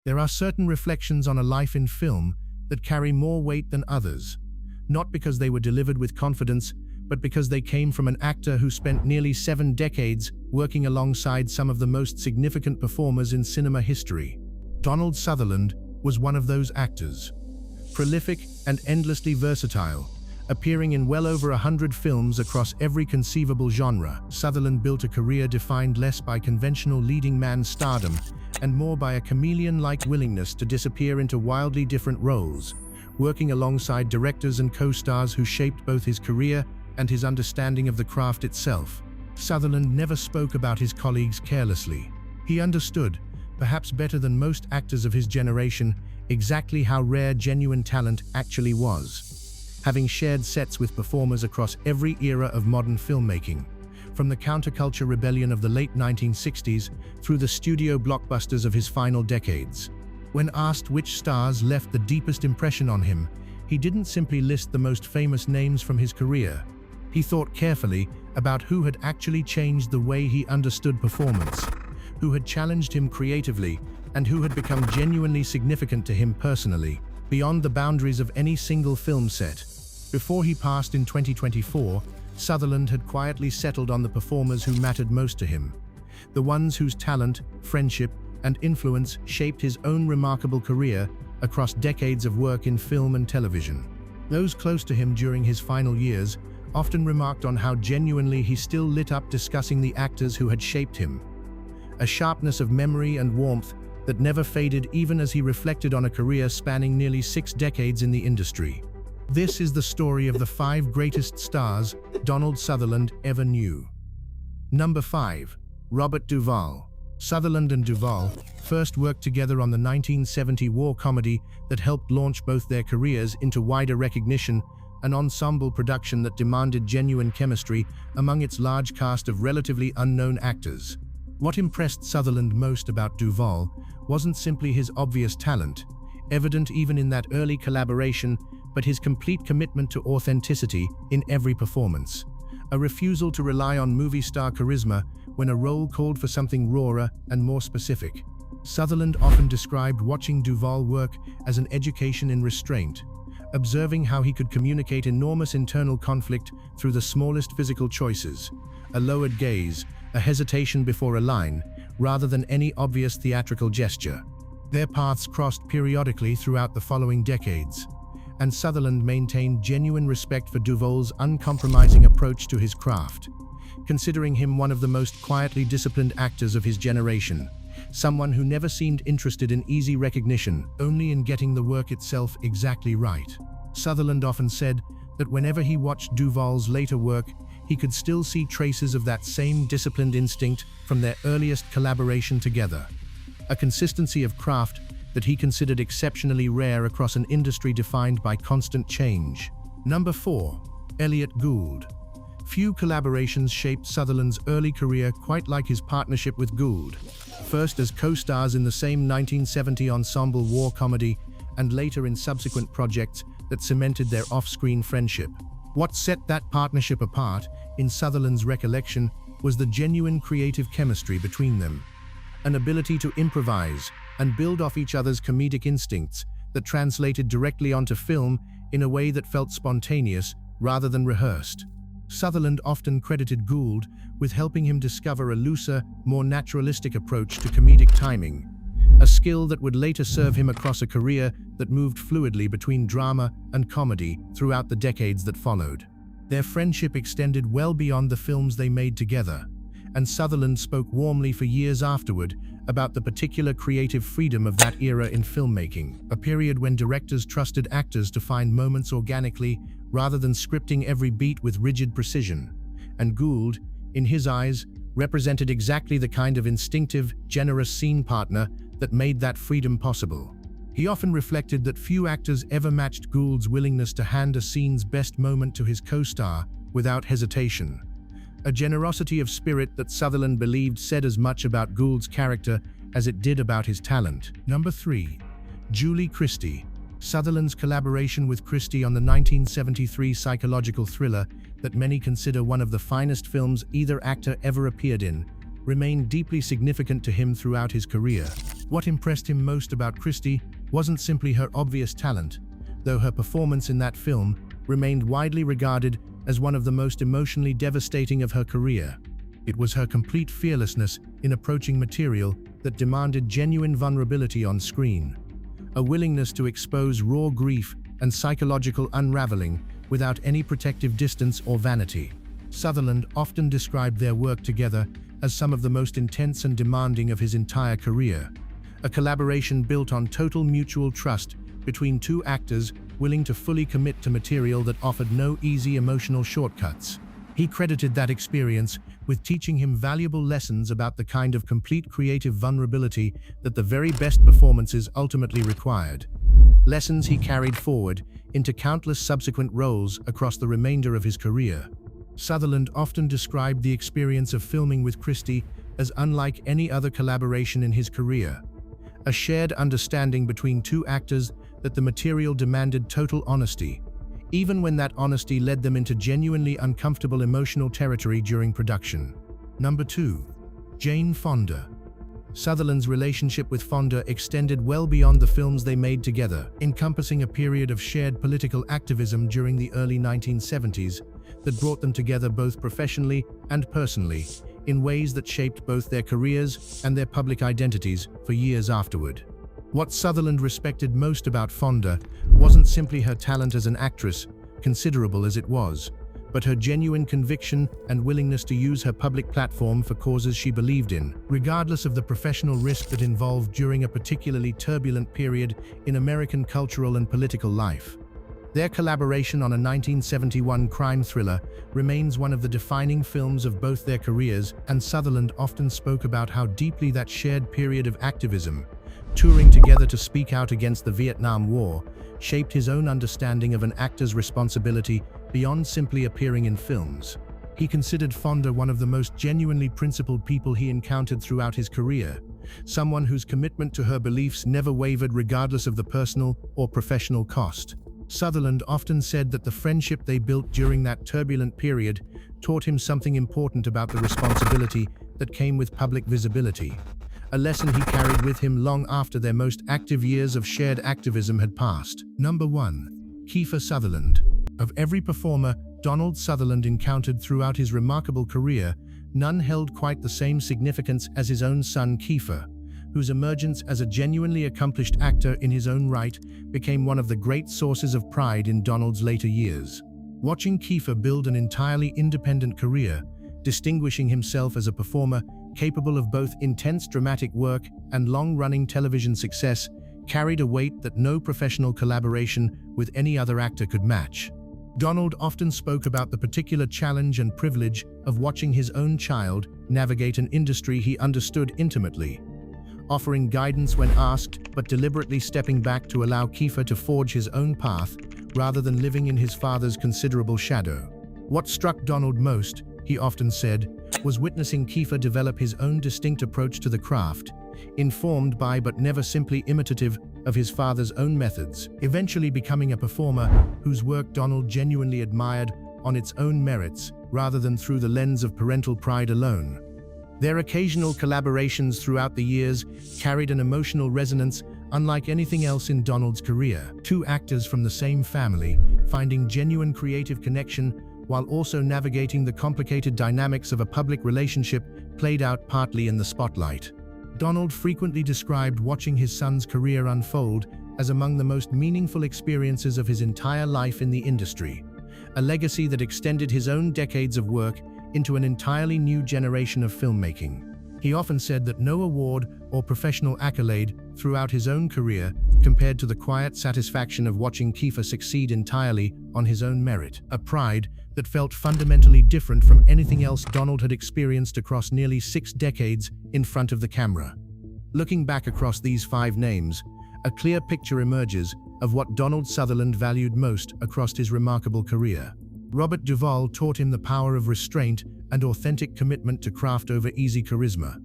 There are certain reflections on a life in film that carry more weight than others, not because they were delivered with confidence, but because they came from an actor who spent nearly 7 decades working alongside some of the most significant performers in cinema history. Donald Sutherland was one of those actors. Prolific and endlessly versatile, appearing in well over 100 films across every conceivable genre, Sutherland built a career defined less by conventional leading man stardom and more by a chameleon-like willingness to disappear into wildly different roles, working alongside directors and co-stars who shaped both his career and his understanding of the craft itself. Sutherland never spoke about his colleagues carelessly. He understood, perhaps better than most actors of his generation, exactly how rare genuine talent actually was. Having shared sets with performers across every era of modern filmmaking, from the counterculture rebellion of the late 1960s through the studio blockbusters of his final decades. When asked which stars left the deepest impression on him, he didn't simply list the most famous names from his career. He thought carefully about who had actually changed the way he understood performance, who had challenged him creatively, and who had become genuinely significant to him personally, beyond the boundaries of any single film set. Before he passed in 2024, Sutherland had quietly settled on the performers who mattered most to him, the ones whose talent, friendship, and influence shaped his own remarkable career across decades of work in film and television. Those close to him during his final years often remarked on how genuinely he still lit up discussing the actors who had shaped him, a sharpness of memory and warmth that never faded even as he reflected on a career spanning nearly 6 decades in the industry. This is the story of the 5 greatest stars Donald Sutherland ever knew. Number 5. Robert Duvall. Sutherland and Duvall first worked together on the 1970 war comedy that helped launch both their careers into wider recognition, an ensemble production that demanded genuine chemistry among its large cast of relatively unknown actors. What impressed Sutherland most about Duvall wasn't simply his obvious talent, evident even in that early collaboration, but his complete commitment to authenticity in every performance. A refusal to rely on movie star charisma when a role called for something rawer and more specific. Sutherland often described watching Duvall work as an education in restraint, observing how he could communicate enormous internal conflict through the smallest physical choices, a lowered gaze, a hesitation before a line, rather than any obvious theatrical gesture. Their paths crossed periodically throughout the following decades, and Sutherland maintained genuine respect for Duvall's uncompromising approach to his craft, considering him one of the most quietly disciplined actors of his generation, someone who never seemed interested in easy recognition, only in getting the work itself exactly right. Sutherland often said that whenever he watched Duvall's later work, he could still see traces of that same disciplined instinct from their earliest collaboration together, a consistency of craft that he considered exceptionally rare across an industry defined by constant change. Number 4. Elliot Gould. Few collaborations shaped Sutherland's early career quite like his partnership with Gould, first as co-stars in the same 1970 ensemble war comedy and later in subsequent projects that cemented their off-screen friendship. What set that partnership apart, in Sutherland's recollection, was the genuine creative chemistry between them, an ability to improvise and build off each other's comedic instincts that translated directly onto film in a way that felt spontaneous rather than rehearsed. Sutherland often credited Gould with helping him discover a looser, more naturalistic approach to comedic timing, a skill that would later serve him across a career that moved fluidly between drama and comedy throughout the decades that followed. Their friendship extended well beyond the films they made together, and Sutherland spoke warmly for years afterward about the particular creative freedom of that era in filmmaking, a period when directors trusted actors to find moments organically rather than scripting every beat with rigid precision. And Gould, in his eyes, represented exactly the kind of instinctive, generous scene partner that made that freedom possible. He often reflected that few actors ever matched Gould's willingness to hand a scene's best moment to his co-star without hesitation, a generosity of spirit that Sutherland believed said as much about Gould's character as it did about his talent. Number 3. Julie Christie. Sutherland's collaboration with Christie on the 1973 psychological thriller that many consider one of the finest films either actor ever appeared in remained deeply significant to him throughout his career. What impressed him most about Christie wasn't simply her obvious talent, though her performance in that film remained widely regarded as one of the most emotionally devastating of her career. It was her complete fearlessness in approaching material that demanded genuine vulnerability on screen, a willingness to expose raw grief and psychological unraveling without any protective distance or vanity. Sutherland often described their work together as some of the most intense and demanding of his entire career, a collaboration built on total mutual trust between two actors willing to fully commit to material that offered no easy emotional shortcuts. He credited that experience with teaching him valuable lessons about the kind of complete creative vulnerability that the very best performances ultimately required. Lessons he carried forward into countless subsequent roles across the remainder of his career. Sutherland often described the experience of filming with Christie as unlike any other collaboration in his career, a shared understanding between two actors that the material demanded total honesty, even when that honesty led them into genuinely uncomfortable emotional territory during production. Number 2. Jane Fonda. Sutherland's relationship with Fonda extended well beyond the films they made together, encompassing a period of shared political activism during the early 1970s that brought them together both professionally and personally, in ways that shaped both their careers and their public identities for years afterward. What Sutherland respected most about Fonda wasn't simply her talent as an actress, considerable as it was, but her genuine conviction and willingness to use her public platform for causes she believed in, regardless of the professional risk that involved during a particularly turbulent period in American cultural and political life. Their collaboration on a 1971 crime thriller remains one of the defining films of both their careers, and Sutherland often spoke about how deeply that shared period of activism, touring together to speak out against the Vietnam War, shaped his own understanding of an actor's responsibility beyond simply appearing in films. He considered Fonda one of the most genuinely principled people he encountered throughout his career, someone whose commitment to her beliefs never wavered regardless of the personal or professional cost. Sutherland often said that the friendship they built during that turbulent period taught him something important about the responsibility that came with public visibility, a lesson he carried with him long after their most active years of shared activism had passed. Number 1. Kiefer Sutherland. Of every performer Donald Sutherland encountered throughout his remarkable career, none held quite the same significance as his own son Kiefer, whose emergence as a genuinely accomplished actor in his own right became one of the great sources of pride in Donald's later years. Watching Kiefer build an entirely independent career, distinguishing himself as a performer capable of both intense dramatic work and long-running television success, carried a weight that no professional collaboration with any other actor could match. Donald often spoke about the particular challenge and privilege of watching his own child navigate an industry he understood intimately, offering guidance when asked, but deliberately stepping back to allow Kiefer to forge his own path rather than living in his father's considerable shadow. What struck Donald most, he often said, was witnessing Kiefer develop his own distinct approach to the craft, informed by but never simply imitative of his father's own methods, eventually becoming a performer whose work Donald genuinely admired on its own merits rather than through the lens of parental pride alone. Their occasional collaborations throughout the years carried an emotional resonance unlike anything else in Donald's career. Two actors from the same family, finding genuine creative connection while also navigating the complicated dynamics of a public relationship played out partly in the spotlight. Donald frequently described watching his son's career unfold as among the most meaningful experiences of his entire life in the industry, a legacy that extended his own decades of work into an entirely new generation of filmmaking. He often said that no award or professional accolade throughout his own career compared to the quiet satisfaction of watching Kiefer succeed entirely on his own merit, a pride that felt fundamentally different from anything else Donald had experienced across nearly 6 decades in front of the camera. Looking back across these 5 names, a clear picture emerges of what Donald Sutherland valued most across his remarkable career. Robert Duvall taught him the power of restraint and authentic commitment to craft over easy charisma.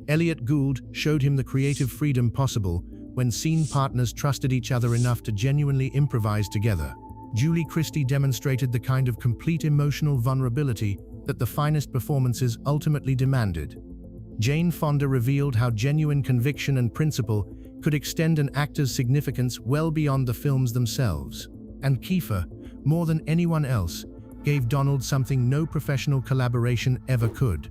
Elliot Gould showed him the creative freedom possible when scene partners trusted each other enough to genuinely improvise together. Julie Christie demonstrated the kind of complete emotional vulnerability that the finest performances ultimately demanded. Jane Fonda revealed how genuine conviction and principle could extend an actor's significance well beyond the films themselves. And Kiefer, more than anyone else, gave Donald something no professional collaboration ever could: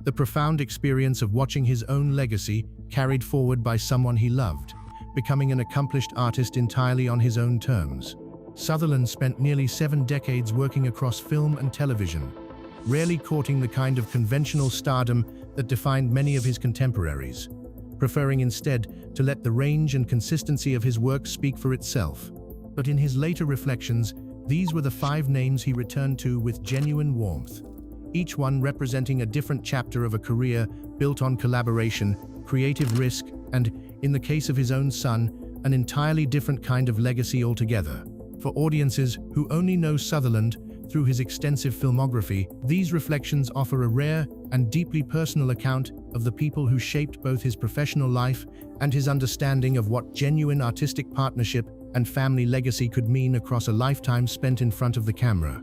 the profound experience of watching his own legacy carried forward by someone he loved, becoming an accomplished artist entirely on his own terms. Sutherland spent nearly 7 decades working across film and television, rarely courting the kind of conventional stardom that defined many of his contemporaries, preferring instead to let the range and consistency of his work speak for itself. But in his later reflections, these were the 5 names he returned to with genuine warmth, each one representing a different chapter of a career built on collaboration, creative risk, and, in the case of his own son, an entirely different kind of legacy altogether. For audiences who only know Sutherland through his extensive filmography, these reflections offer a rare and deeply personal account of the people who shaped both his professional life and his understanding of what genuine artistic partnership and family legacy could mean across a lifetime spent in front of the camera.